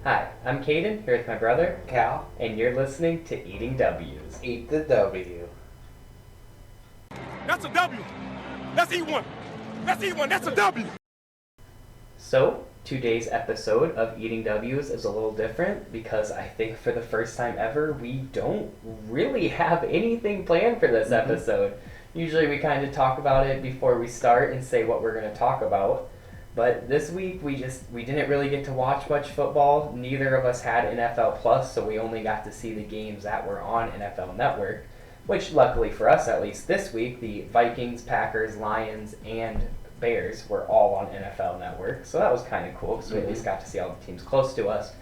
Hi, I'm Caden, here with my brother, Cal, and you're listening to Eating W's. eat the W. That's a W. Let's eat one. Let's eat one. That's a W. So, today's episode of Eating W's is a little different because I think for the first time ever, we don't really have anything planned for this episode. Usually we kind of talk about it before we start and say what we're going to talk about. But this week we didn't really get to watch much football. Neither of us had NFL Plus, so we only got to see the games that were on NFL Network, which luckily for us, at least this week, the Vikings, Packers, Lions, and Bears were all on NFL Network. So that was kind of cool because we at least got to see all the teams close to us.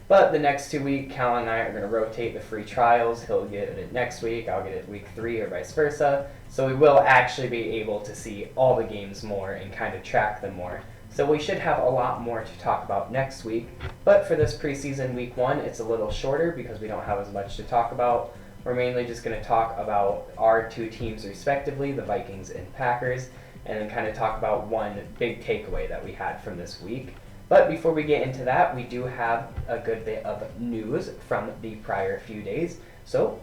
But the next 2 weeks, Cal and I are going to rotate the free trials. He'll get it next week, I'll get it week 3 or vice versa. So we will actually be able to see all the games more and kind of track them more. So we should have a lot more to talk about next week. But for this preseason week 1, it's a little shorter because we don't have as much to talk about. We're mainly just going to talk about our two teams respectively, the Vikings and Packers, and then kind of talk about one big takeaway that we had from this week. But before we get into that, we do have a good bit of news from the prior few days. So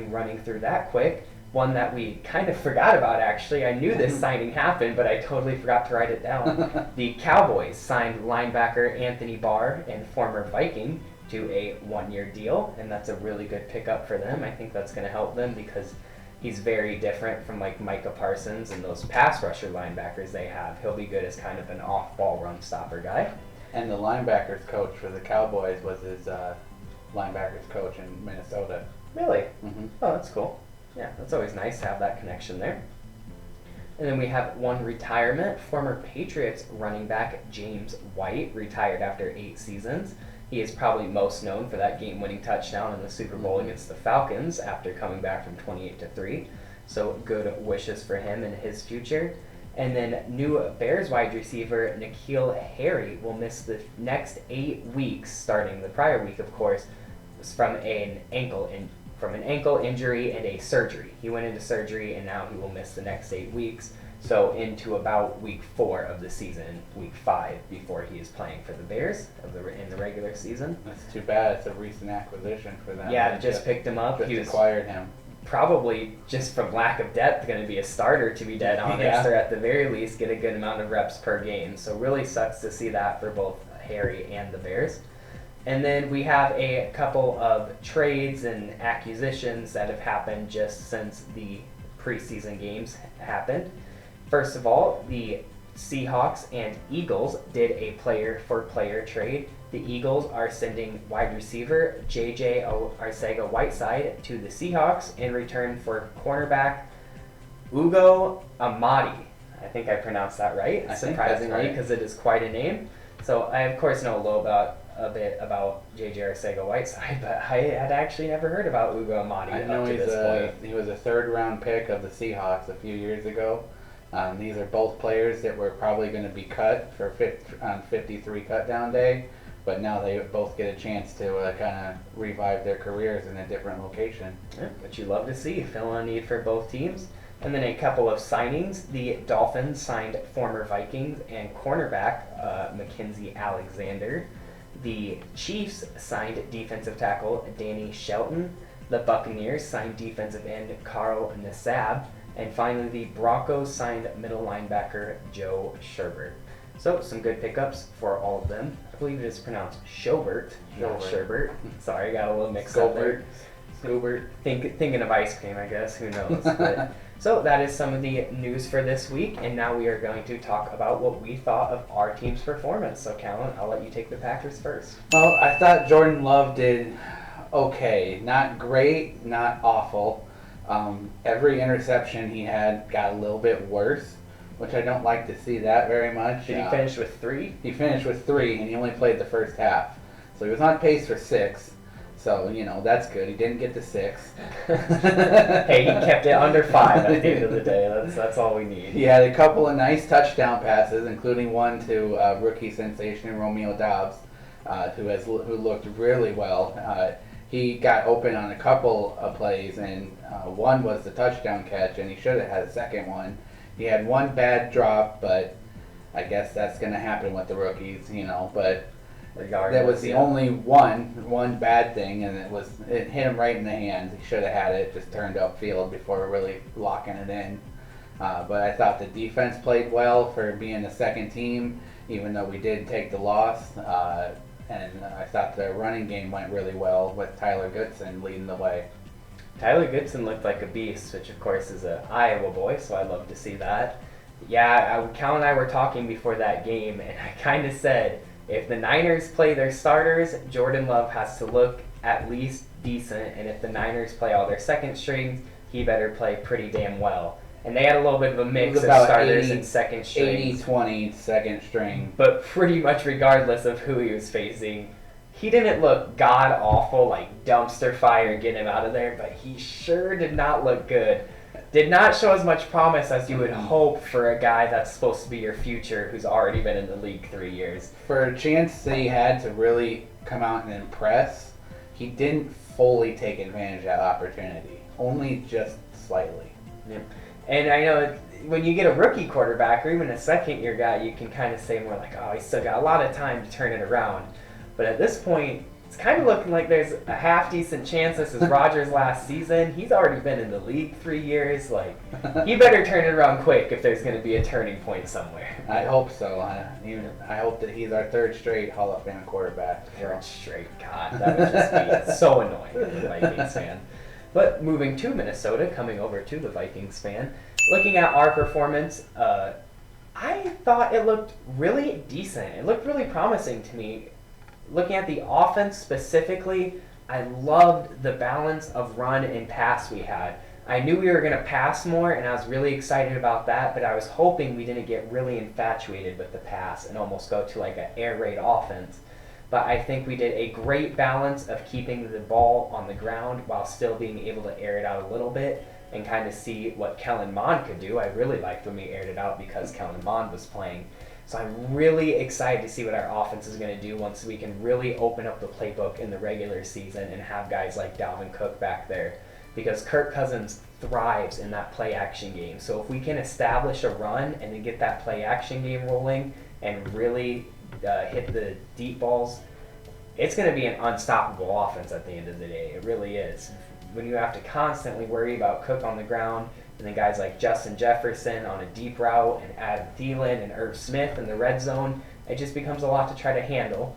running through that quick, one that we kind of forgot about actually. I knew this signing happened, but I totally forgot to write it down. The Cowboys signed linebacker Anthony Barr and former Viking to a 1-year deal, and that's a really good pickup for them. I think that's going to help them because he's very different from like Micah Parsons and those pass rusher linebackers they have. He'll be good as kind of an off-ball run stopper guy. And the linebackers coach for the Cowboys was his linebackers coach in Minnesota. Really? Mm-hmm. Oh, that's cool. Yeah, that's always nice to have that connection there. And then we have one retirement. Former Patriots running back James White retired after 8 seasons. He is probably most known for that game-winning touchdown in the Super Bowl against the Falcons after coming back from 28-3. So good wishes for him and his future. And then new Bears wide receiver N'Keal Harry will miss the next 8 weeks, starting the prior week, of course, from an ankle injury and a surgery. He went into surgery and now he will miss the next 8 weeks. So into about week 4 of the season, week 5, before he is playing for the Bears in the regular season. That's too bad. It's a recent acquisition for them. Yeah, just picked him up. Just acquired him. Probably just from lack of depth going to be a starter, to be dead honest, or at the very least get a good amount of reps per game. So really sucks to see that for both Harry and the Bears. And then we have a couple of trades and acquisitions that have happened just since the preseason games happened. First of all, the Seahawks and Eagles did a player-for-player trade. The Eagles are sending wide receiver J.J. Arcega-Whiteside to the Seahawks in return for cornerback Ugo Amadi. I think I pronounced that right, surprisingly, because it is quite a name. So I, of course, know a bit about J.J. Arcega-Whiteside, but I had actually never heard about Ugo Amadi up to this point. He was a third-round pick of the Seahawks a few years ago. These are both players that were probably going to be cut on 53 cut-down day, but now they both get a chance to kind of revive their careers in a different location. Yeah, which you love to see, filling a need for both teams. And then a couple of signings. The Dolphins signed former Vikings and cornerback Mackenzie Alexander. The Chiefs signed defensive tackle Danny Shelton. The Buccaneers signed defensive end Carl Nassab. And finally, the Broncos signed middle linebacker Joe Sherbert. So, some good pickups for all of them. I believe it is pronounced Schobert, not Sherbert. Sorry, got a little mixed up there. Scoobert. Thinking of ice cream, I guess. Who knows? But, so, that is some of the news for this week. And now we are going to talk about what we thought of our team's performance. So, Kellen, I'll let you take the Packers first. Well, I thought Jordan Love did okay. Not great, not awful. Every interception he had got a little bit worse, which I don't like to see that very much. Did he finish with 3? He finished with 3, and he only played the first half. So he was on pace for 6. So, that's good. He didn't get to 6. Hey, he kept it under 5 at the end of the day. That's all we need. He had a couple of nice touchdown passes, including one to rookie sensation Romeo Doubs, who looked really well. He got open on a couple of plays, and one was the touchdown catch, and he should have had a second one. He had one bad drop, but I guess that's going to happen with the rookies, But regardless. That was the only one bad thing, and it hit him right in the hands. He should have had it, just turned upfield before really locking it in. But I thought the defense played well for being the second team, even though we did take the loss. And I thought the running game went really well with Tyler Goodson leading the way. Tyler Goodson looked like a beast, which of course is an Iowa boy, so I love to see that. Yeah, Cal and I were talking before that game, and I kind of said, if the Niners play their starters, Jordan Love has to look at least decent, and if the Niners play all their second strings, he better play pretty damn well. And they had a little bit of a mix of starters and second strings. 80-20 second string. But pretty much regardless of who he was facing, he didn't look god-awful, like dumpster fire, get him out of there, but he sure did not look good. Did not show as much promise as you would hope for a guy that's supposed to be your future who's already been in the league 3 years. For a chance that he had to really come out and impress, he didn't fully take advantage of that opportunity. Only just slightly. Yep. And I know when you get a rookie quarterback or even a second-year guy, you can kind of say more like, oh, he's still got a lot of time to turn it around. But at this point, it's kind of looking like there's a half-decent chance this is Rodgers' last season. He's already been in the league 3 years. Like, he better turn it around quick if there's going to be a turning point somewhere. I hope so. I hope that he's our third straight Hall of Fame quarterback. Third straight, God, that would just be so annoying as a Vikings fan. But moving to Minnesota, coming over to the Vikings fan, looking at our performance, I thought it looked really decent. It looked really promising to me. Looking at the offense specifically, I loved the balance of run and pass we had. I knew we were going to pass more, and I was really excited about that, but I was hoping we didn't get really infatuated with the pass and almost go to like an air raid offense. But I think we did a great balance of keeping the ball on the ground while still being able to air it out a little bit and kind of see what Kellen Monde could do. I really liked when we aired it out because Kellen Monde was playing. So I'm really excited to see what our offense is going to do once we can really open up the playbook in the regular season and have guys like Dalvin Cook back there. Because Kirk Cousins thrives in that play-action game. So if we can establish a run and then get that play-action game rolling and really hit the deep balls, it's going to be an unstoppable offense at the end of the day. It really is. When you have to constantly worry about Cook on the ground and then guys like Justin Jefferson on a deep route and Adam Thielen and Irv Smith in the red zone, it just becomes a lot to try to handle.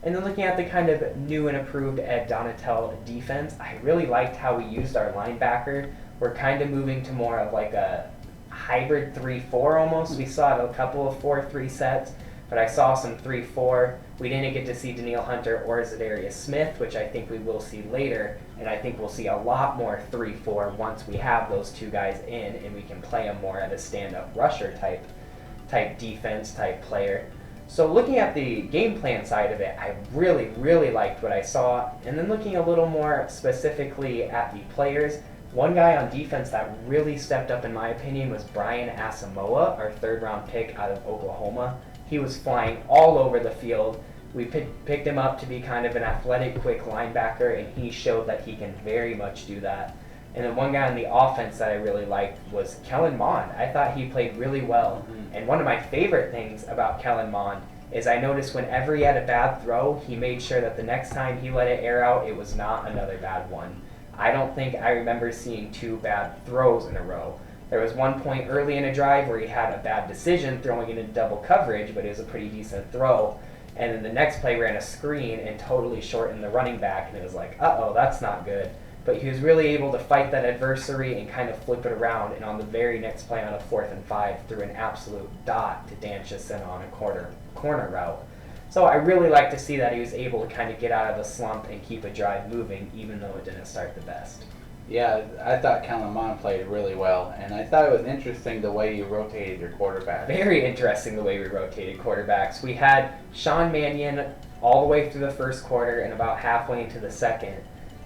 And then looking at the kind of new and improved Ed Donatel defense, I really liked how we used our linebacker. We're kind of moving to more of like a hybrid 3-4 almost. We saw a couple of 4-3 sets, but I saw some 3-4. We didn't get to see Danielle Hunter or Zadarius Smith, which I think we will see later, and I think we'll see a lot more 3-4 once we have those two guys in and we can play them more at a stand-up rusher type defense type player. So looking at the game plan side of it, I really, really liked what I saw. And then looking a little more specifically at the players, one guy on defense that really stepped up in my opinion was Brian Asamoah, our third-round pick out of Oklahoma. He was flying all over the field. We picked him up to be kind of an athletic, quick linebacker, and he showed that he can very much do that. And then one guy on the offense that I really liked was Kellen Monde. I thought he played really well. And one of my favorite things about Kellen Monde is I noticed whenever he had a bad throw, he made sure that the next time he let it air out, it was not another bad one. I don't think I remember seeing 2 bad throws in a row. There was one point early in a drive where he had a bad decision throwing it into double coverage, but it was a pretty decent throw. And then the next play ran a screen and totally shortened the running back, and it was like, uh-oh, that's not good. But he was really able to fight that adversary and kind of flip it around, and on the very next play on a 4th and 5, threw an absolute dot to Dan Chisholm on a corner route. So I really like to see that he was able to kind of get out of the slump and keep a drive moving, even though it didn't start the best. Yeah, I thought Kellen Monde played really well, and I thought it was interesting the way you rotated your quarterback. Very interesting the way we rotated quarterbacks. We had Sean Mannion all the way through the first quarter and about halfway into the second,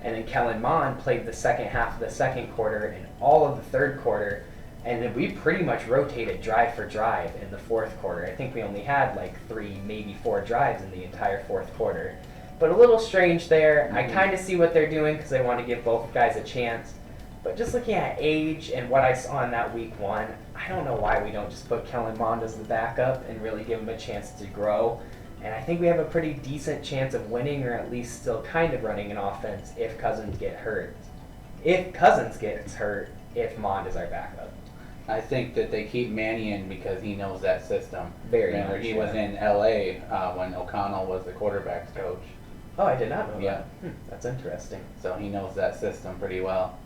and then Kellen Monde played the second half of the second quarter and all of the third quarter, and then we pretty much rotated drive for drive in the fourth quarter. I think we only had like 3, maybe 4 drives in the entire fourth quarter. But a little strange there. I kind of see what they're doing because they want to give both guys a chance. But just looking at age and what I saw in that week 1, I don't know why we don't just put Kellen Monde as the backup and really give him a chance to grow. And I think we have a pretty decent chance of winning, or at least still kind of running an offense if Cousins gets hurt. If Cousins gets hurt, if Monde is our backup. I think that they keep Manny in because he knows that system. Very Remember, much, he yeah. was in L.A. When O'Connell was the quarterback's coach. Oh, I did not know Yeah. that. That's interesting. So he knows that system pretty well.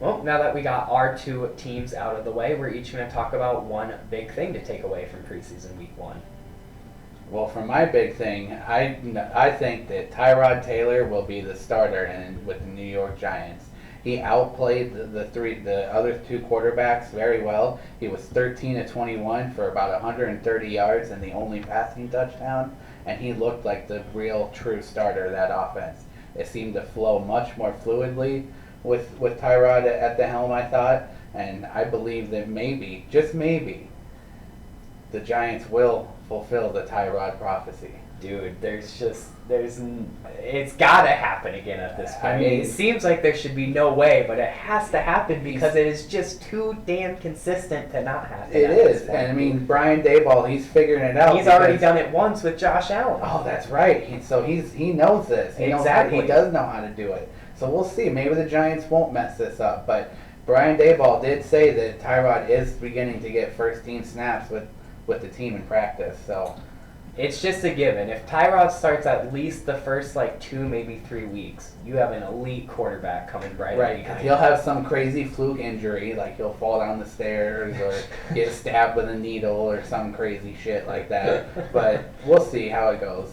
Well, now that we got our two teams out of the way, we're each going to talk about one big thing to take away from preseason week 1. Well, for my big thing, I think that Tyrod Taylor will be the starter with the New York Giants. He outplayed the other two quarterbacks very well. He was 13 of 21 for about 130 yards and the only passing touchdown, and he looked like the real true starter of that offense. It seemed to flow much more fluidly with Tyrod at the helm, I thought, and I believe that maybe, just maybe, the Giants will fulfill the Tyrod prophecy. Dude, it's gotta happen again at this point. I mean, it seems like there should be no way, but it has to happen because it is just too damn consistent to not happen. It is, and I mean, Brian Daboll, he's figuring it out. He's already done it once with Josh Allen. Oh, that's right. He knows this. He Exactly. He does know how to do it. So we'll see. Maybe the Giants won't mess this up, but Brian Daboll did say that Tyrod is beginning to get first-team snaps with the team in practice. So it's just a given. If Tyrod starts at least the first 2, maybe 3 weeks, you have an elite quarterback coming right because behind he'll him. have some crazy fluke injury, like he'll fall down the stairs or get stabbed with a needle or some crazy shit like that. But we'll see how it goes.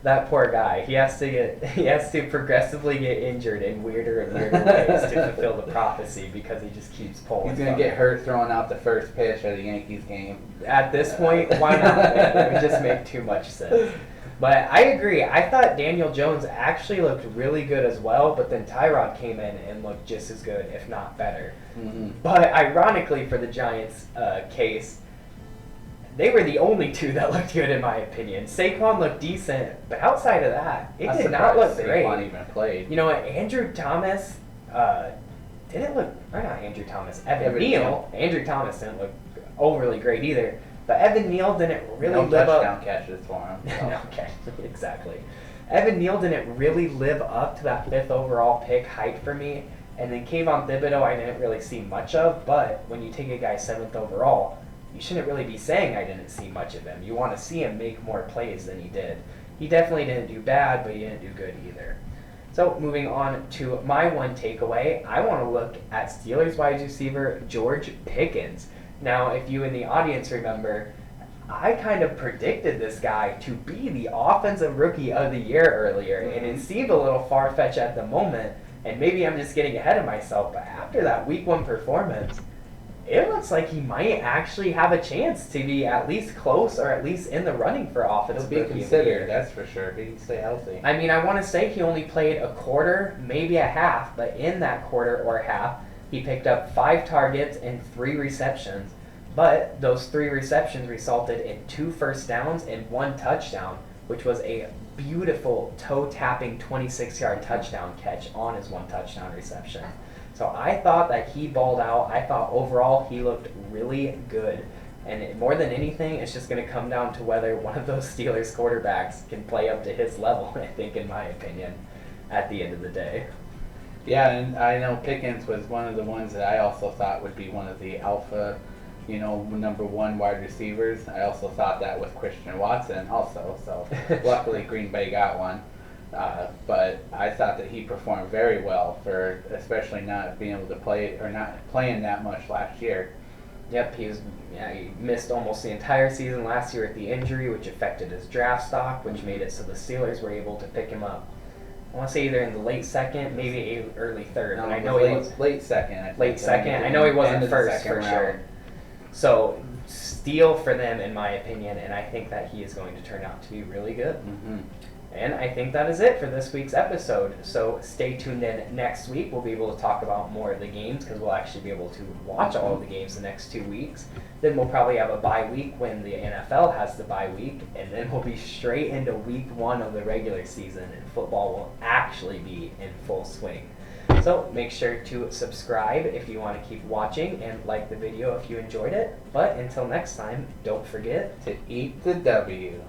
That poor guy. He has to progressively get injured in weirder and weirder ways to fulfill the prophecy because he just keeps pulling. He's gonna get hurt throwing out the first pitch at a Yankees game. At this point, why not? It would just make too much sense. But I agree. I thought Daniel Jones actually looked really good as well, but then Tyrod came in and looked just as good, if not better. Mm-hmm. But ironically for the Giants' case, they were the only two that looked good in my opinion. Saquon looked decent, but outside of that, it did not look great. Saquon even played. You know what? Andrew Thomas didn't look, or not Andrew Thomas, Evan Neal. Neal. Andrew Thomas didn't look overly great either. But Evan Neal didn't really no live touchdown up. catches for him. So. Okay, exactly. Evan Neal didn't really live up to that 5th overall pick hype for me. And then Kayvon Thibodeau I didn't really see much of, but when you take a guy 7th overall, you shouldn't really be saying I didn't see much of him. You want to see him make more plays than he did. He definitely didn't do bad, but he didn't do good either. So moving on to my one takeaway, I want to look at Steelers wide receiver George Pickens. Now, if you in the audience remember, I kind of predicted this guy to be the offensive rookie of the year earlier, and it seemed a little far-fetched at the moment, and maybe I'm just getting ahead of myself, but after that week 1 performance, it looks like he might actually have a chance to be at least close or at least in the running for offensive He'll be rookie of the year. considered, that's for sure. He can stay healthy. I mean, I want to say he only played a quarter, maybe a half, but in that quarter or half, he picked up 5 targets and 3 receptions. But those 3 receptions resulted in 2 first downs and 1 touchdown, which was a beautiful toe-tapping 26-yard touchdown catch on his 1 touchdown reception. So I thought that he balled out. I thought overall he looked really good. And more than anything, it's just going to come down to whether one of those Steelers quarterbacks can play up to his level, I think, in my opinion, at the end of the day. Yeah, and I know Pickens was one of the ones that I also thought would be one of the alpha, number 1 wide receivers. I also thought that with Christian Watson also. So luckily Green Bay got one. But I thought that he performed very well for especially not being able to play or not playing that much last year. Yep, he missed almost the entire season last year with the injury, which affected his draft stock, which made it so the Steelers were able to pick him up. I want to say either in the late 2nd, maybe early 3rd. No, and I know he was late 2nd. I think. late 2nd. I know he wasn't first for sure. So steal for them, in my opinion, and I think that he is going to turn out to be really good. Mm-hmm. And I think that is it for this week's episode. So stay tuned in next week. We'll be able to talk about more of the games because we'll actually be able to watch all of the games the next 2 weeks. Then we'll probably have a bye week when the NFL has the bye week. And then we'll be straight into week 1 of the regular season and football will actually be in full swing. So make sure to subscribe if you want to keep watching and like the video if you enjoyed it. But until next time, don't forget To eat the W.